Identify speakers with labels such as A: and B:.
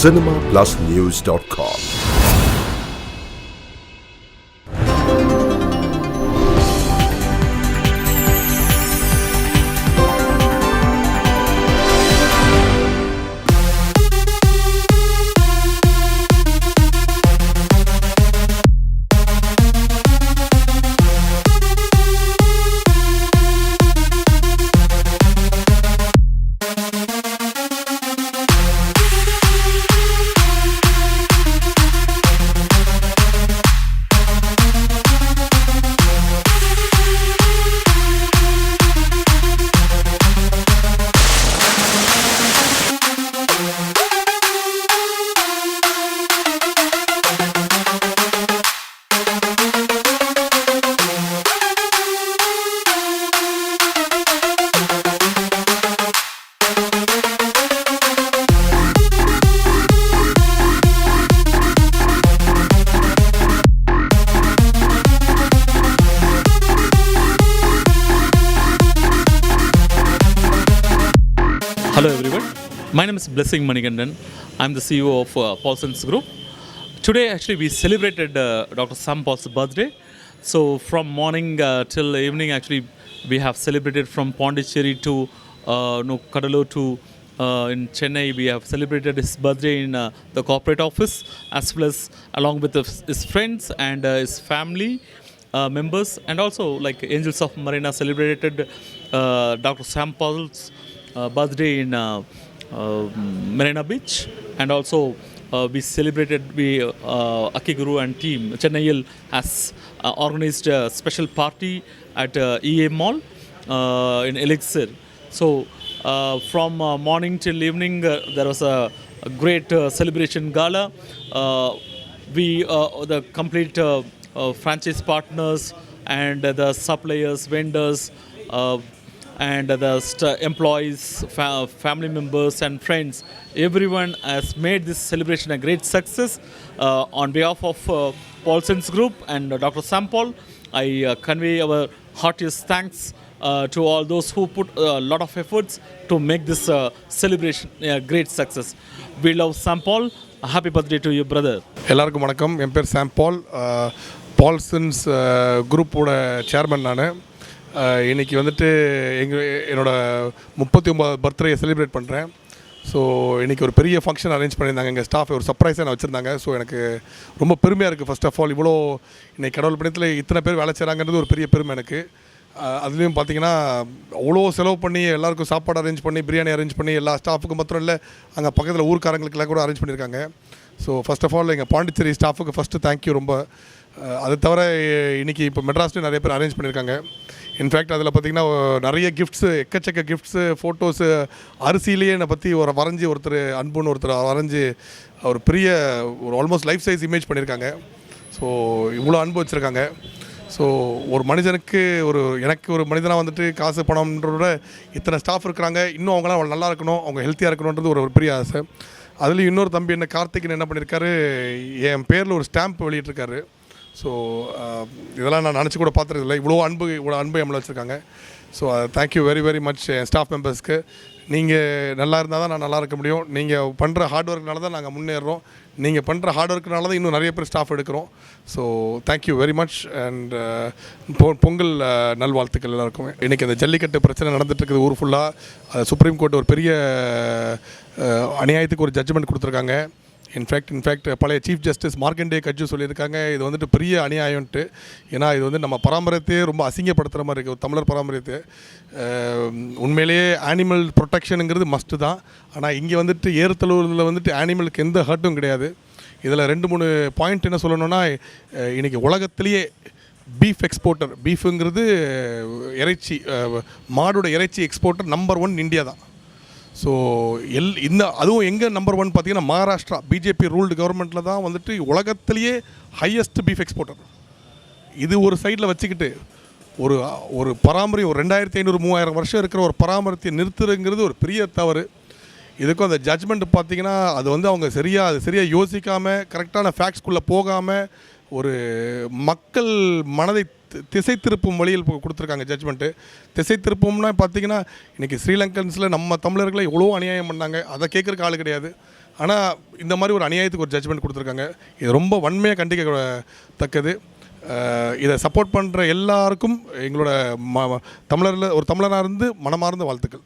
A: cinemaplusnews.com.
B: Hello everyone, my name is Blessing Manigandan. I'm the CEO of Paulson's Group. Today actually we celebrated Dr. Sam Paul's birthday. So from morning till evening actually we have celebrated from Pondicherry to Kadalur to in Chennai. We have celebrated his birthday in the corporate office as well as along with his friends and his family members, and also like Angels of Marina celebrated Dr. Sam Paul's birthday in Marina Beach, and also we celebrated Akiguru and team Chennai has organized a special party at EA Mall in Elixir. So from morning till evening there was a great celebration gala. The complete franchise partners and the suppliers, vendors, and the employees, family members and friends, everyone has made this celebration a great success. On behalf of Paulson's Group and Dr. Sam Paul, I convey our heartiest thanks to all those who put a lot of efforts to make this celebration a great success. We love Sam Paul. Happy birthday to you, brother.
C: எல்லாருக்கும் வணக்கம். என் பேர் சாம் பால். பால்சன்ஸ் குரூப்போட chairman நான். இன்றைக்கி வந்துட்டு என்னோட 39 birthday celebrate பண்ணுறேன். So இன்றைக்கி ஒரு பெரிய ஃபங்க்ஷன் அரேஞ்ச் பண்ணியிருந்தாங்க. எங்கள் ஸ்டாஃப் ஒரு சர்ப்ரைஸாக நான் வச்சுருந்தாங்க. ஸோ எனக்கு ரொம்ப பெருமையாக இருக்குது. ஃபர்ஸ்ட் ஆஃப் ஆல் இவ்வளோ இன்றைக்கி கடவுள் பணியத்தில் இத்தனை பேர் வேலை செய்கிறாங்கிறது ஒரு பெரிய பெருமை எனக்கு. அதுலேயும் பார்த்திங்கன்னா அவ்வளோ செலவு பண்ணி எல்லாருக்கும் சாப்பாடு அரேஞ்ச் பண்ணி, பிரியாணி அரேஞ்ச் பண்ணி, எல்லா ஸ்டாஃபுக்கும் மாத்திரம் இல்லை, அங்கே பக்கத்தில் ஊர்க்காரங்களுக்கெல்லாம் கூட அரேஞ்ச் பண்ணியிருக்காங்க. ஸோ ஃபர்ஸ்ட் ஆஃப் ஆல் எங்கள் பாண்டிச்சேரி ஸ்டாஃபுக்கு ஃபஸ்ட்டு தேங்க்யூ ரொம்ப. அது தவிர இன்றைக்கி இப்போ மெட்ராஸ்லேயும் நிறைய பேர் அரேஞ்ச் பண்ணியிருக்காங்க. இன்ஃபேக்ட் அதில் பார்த்திங்கன்னா நிறைய கிஃப்ட்ஸு, எக்கச்சக்க கிஃப்ட்ஸு, ஃபோட்டோஸு, அரிசியிலேயே என்னை பற்றி வரைஞ்சி ஒருத்தர் அன்புன்னு ஒருத்தர் வரைஞ்சி ஒரு பெரிய ஒரு ஆல்மோஸ்ட் லைஃப் சைஸ் இமேஜ் பண்ணியிருக்காங்க. ஸோ இவ்வளோ அன்பு வச்சுருக்காங்க. ஸோ ஒரு மனிதனுக்கு எனக்கு ஒரு மனிதனாக வந்துட்டு காசு பணம்ன்றத இத்தனை ஸ்டாஃப் இருக்கிறாங்க, இன்னும் அவங்களாம் நல்லா இருக்கணும், அவங்க ஹெல்த்தியாக இருக்கணுன்றது ஒரு பெரிய ஆசை. அதுலேயும் இன்னொரு தம்பி என்ன கார்த்திக்னு என்ன பண்ணியிருக்காரு, என் பேரில் ஒரு ஸ்டாம்ப் வெளியிட்டிருக்காரு. ஸோ இதெல்லாம் நான் நினச்சி கூட பார்த்துறதில்ல, இவ்வளோ அன்பு எம்மளை வச்சுருக்காங்க. So thank you very very much என் ஸ்டாஃப் மெம்பர்ஸ்க்கு. நீங்கள் நல்லா இருந்தால் தான் நான் நல்லா இருக்க முடியும். நீங்கள் பண்ணுற ஹார்ட் ஒர்க்னால தான் நாங்கள் முன்னேறோம். நீங்கள் பண்ணுற ஹார்ட் ஒர்க்னால தான் இன்னும் நிறைய பேர் ஸ்டாஃப் எடுக்கிறோம். So thank you very much and Pongal நல்வாழ்த்துக்கள் எல்லாருக்குமே. இன்றைக்கி அந்த ஜல்லிக்கட்டு பிரச்சனை நடந்துகிட்ருக்குது ஊர் ஃபுல்லாக. சுப்ரீம் கோர்ட் ஒரு பெரிய அநியாயத்துக்கு ஒரு ஜட்ஜ்மெண்ட் கொடுத்துருக்காங்க. இன்ஃபேக்ட் பழைய சீஃப் ஜஸ்டிஸ் மார்க்கண்டே கட்ஜு சொல்லியிருக்காங்க, இது வந்துட்டு பெரிய அநியாயம்ன்ட்டு. ஏன்னா இது வந்து நம்ம பாரம்பரியத்தையே ரொம்ப அசிங்கப்படுத்துகிற மாதிரி இருக்குது, தமிழர் பாரம்பரியத்தை. உண்மையிலேயே ஆனிமல் ப்ரொடெக்ஷனுங்கிறது மஸ்ட்டு தான். ஆனால் இங்கே வந்துட்டு ஏறுதழுவுல வந்துட்டு ஆனிமலுக்கு எந்த ஹர்ட்டும் கிடையாது. இதில் 2-3 பாயிண்ட் என்ன சொல்லணுன்னா, இன்றைக்கி உலகத்திலேயே பீஃப் எக்ஸ்போர்ட்டர், பீஃபுங்கிறது இறைச்சி, மாடோட இறைச்சி எக்ஸ்போர்ட்டர் நம்பர் 1 இந்தியா தான். ஸோ அதுவும் எங்கே நம்பர் 1 பார்த்தீங்கன்னா மகாராஷ்டிரா, பிஜேபி ரூல்டு கவர்மெண்ட்டில் தான் வந்துட்டு உலகத்திலேயே ஹையஸ்ட் பீஃப் எக்ஸ்போர்ட்டர். இது ஒரு சைடில் வச்சுக்கிட்டு ஒரு பராமரியம், ஒரு 2500-3000 வருஷம் இருக்கிற ஒரு பராமரித்தை நிறுத்துறதுங்கிறது ஒரு பெரிய தவறு. இதுக்கும் அந்த ஜட்ஜ்மெண்ட் பார்த்திங்கன்னா அது வந்து அவங்க சரியாக யோசிக்காமல், கரெக்டான ஃபேக்ட்ஸ்குள்ளே போகாமல், ஒரு மக்கள் மனதை திசை திருப்பும் வழியில் கொடுத்துருக்காங்க ஜட்ஜ்மெண்ட்டு. திசை திருப்பம்னா பார்த்திங்கன்னா இன்றைக்கி ஸ்ரீலங்கன்ஸில் நம்ம தமிழர்களை எவ்வளோ அநியாயம் பண்ணாங்க, அதை கேட்குறக்கு ஆள் கிடையாது. ஆனால் இந்த மாதிரி ஒரு அநியாயத்துக்கு ஒரு ஜட்ஜ்மெண்ட் கொடுத்துருக்காங்க. இது ரொம்ப வன்மையாக கண்டிக்கத்தக்கது. இதை சப்போர்ட் பண்ணுற எல்லாருக்கும் எங்களோட தமிழரில் ஒரு தமிழராக இருந்து மனமார்ந்த வாழ்த்துக்கள்.